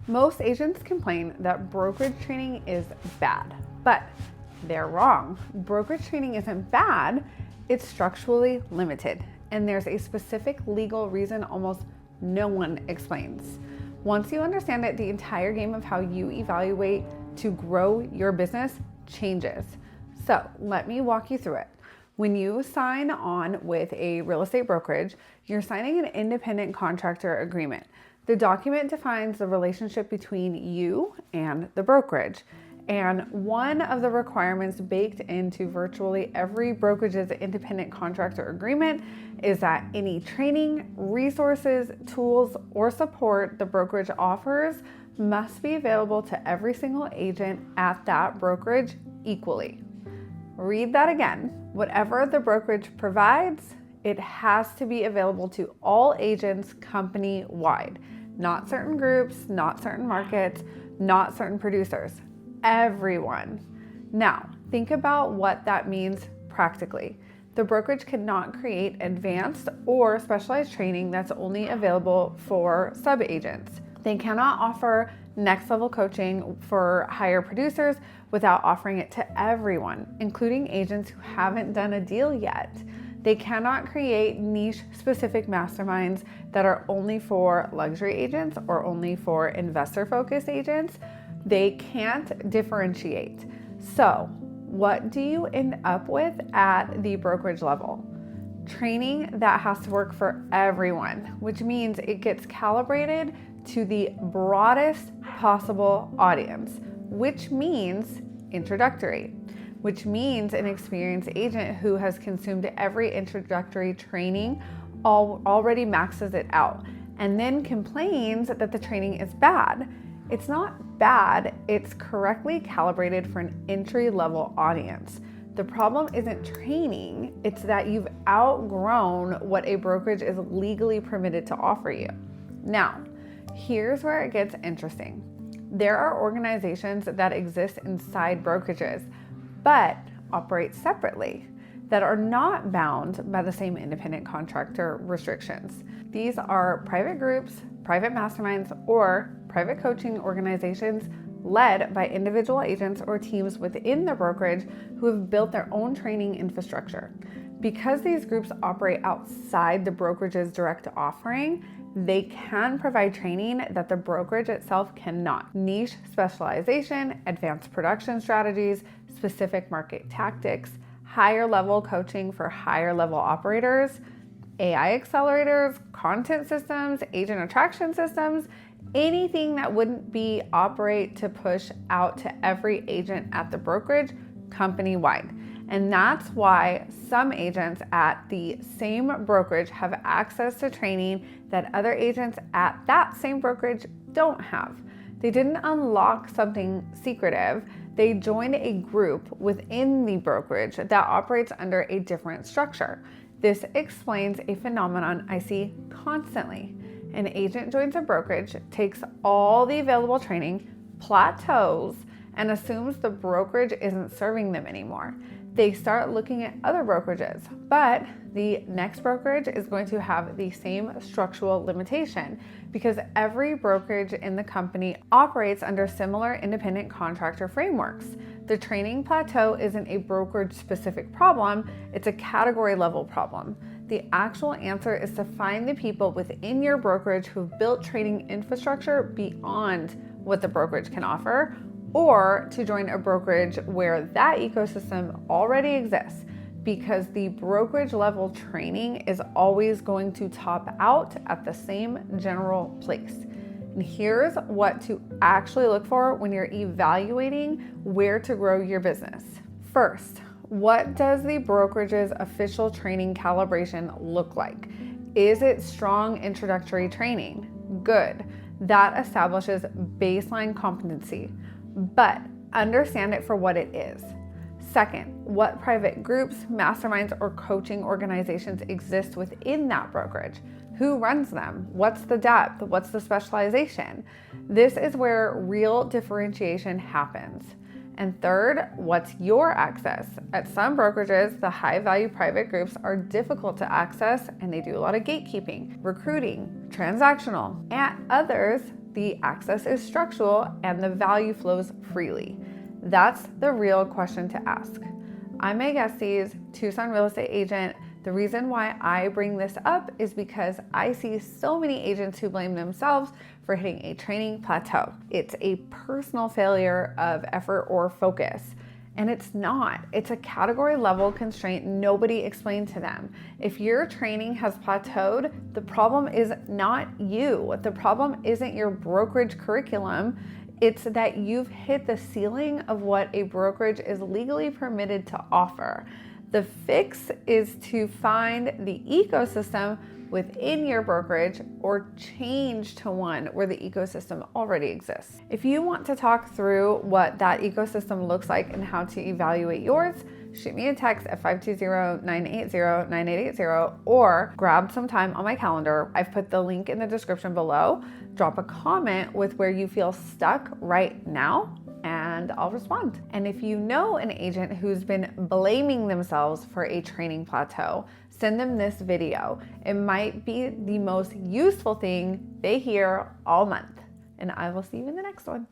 Most agents complain that brokerage training is bad, but they're wrong. Brokerage training isn't bad, it's structurally limited, and there's a specific legal reason almost no one explains. Once you understand it, the entire game of how you evaluate to grow your business changes. So let me walk you through it. When you sign on with a real estate brokerage, you're signing an independent contractor agreement. The document defines the relationship between you and the brokerage. And one of the requirements baked into virtually every brokerage's independent contractor agreement is that any training, resources, tools, or support the brokerage offers must be available to every single agent at that brokerage equally. Read that again. Whatever the brokerage provides, it has to be available to all agents company-wide. Not certain groups, not certain markets, not certain producers. Everyone. Now, think about what that means practically. The brokerage cannot create advanced or specialized training that's only available for sub-agents. They cannot offer next level coaching for higher producers without offering it to everyone, including agents who haven't done a deal yet. They cannot create niche specific masterminds that are only for luxury agents or only for investor focused agents. They can't differentiate. So what do you end up with at the brokerage level? Training that has to work for everyone, which means it gets calibrated to the broadest possible audience, which means introductory, which means an experienced agent who has consumed every introductory training already maxes it out and then complains that the training is bad. It's not bad, it's correctly calibrated for an entry-level audience. The problem isn't training, it's that you've outgrown what a brokerage is legally permitted to offer you. Now, here's where it gets interesting. There are organizations that exist inside brokerages, but operate separately, that are not bound by the same independent contractor restrictions. These are private groups, private masterminds, or private coaching organizations led by individual agents or teams within the brokerage who have built their own training infrastructure. Because these groups operate outside the brokerage's direct offering, they can provide training that the brokerage itself cannot. Niche specialization, advanced production strategies, specific market tactics, higher level coaching for higher level operators, AI accelerators, content systems, agent attraction systems, anything that wouldn't be operate to push out to every agent at the brokerage company-wide. And that's why some agents at the same brokerage have access to training that other agents at that same brokerage don't have. They didn't unlock something secretive. They joined a group within the brokerage that operates under a different structure. This explains a phenomenon I see constantly. An agent joins a brokerage, takes all the available training, plateaus, and assumes the brokerage isn't serving them anymore. They start looking at other brokerages, but the next brokerage is going to have the same structural limitation because every brokerage in the company operates under similar independent contractor frameworks. The training plateau isn't a brokerage specific problem, it's a category level problem. The actual answer is to find the people within your brokerage who've built training infrastructure beyond what the brokerage can offer, or to join a brokerage where that ecosystem already exists, because the brokerage level training is always going to top out at the same general place. And here's what to actually look for when you're evaluating where to grow your business. First, what does the brokerage's official training calibration look like? Is it strong introductory training? Good. That establishes baseline competency, but understand it for what it is. Second, what private groups, masterminds, or coaching organizations exist within that brokerage? Who runs them? What's the depth? What's the specialization? This is where real differentiation happens. And third, what's your access? At some brokerages, the high-value private groups are difficult to access and they do a lot of gatekeeping, recruiting, transactional. At others, the access is structural, and the value flows freely? That's the real question to ask. I'm Meg Estes, Tucson real estate agent. The reason why I bring this up is because I see so many agents who blame themselves for hitting a training plateau. It's a personal failure of effort or focus. And it's not. It's a category level constraint nobody explained to them. If your training has plateaued, the problem is not you. The problem isn't your brokerage curriculum. It's that you've hit the ceiling of what a brokerage is legally permitted to offer. The fix is to find the ecosystem within your brokerage or change to one where the ecosystem already exists. If you want to talk through what that ecosystem looks like and how to evaluate yours, shoot me a text at 520-980-9880 or grab some time on my calendar. I've put the link in the description below. Drop a comment with where you feel stuck right now, and I'll respond. And if you know an agent who's been blaming themselves for a training plateau, send them this video. It might be the most useful thing they hear all month. And I will see you in the next one.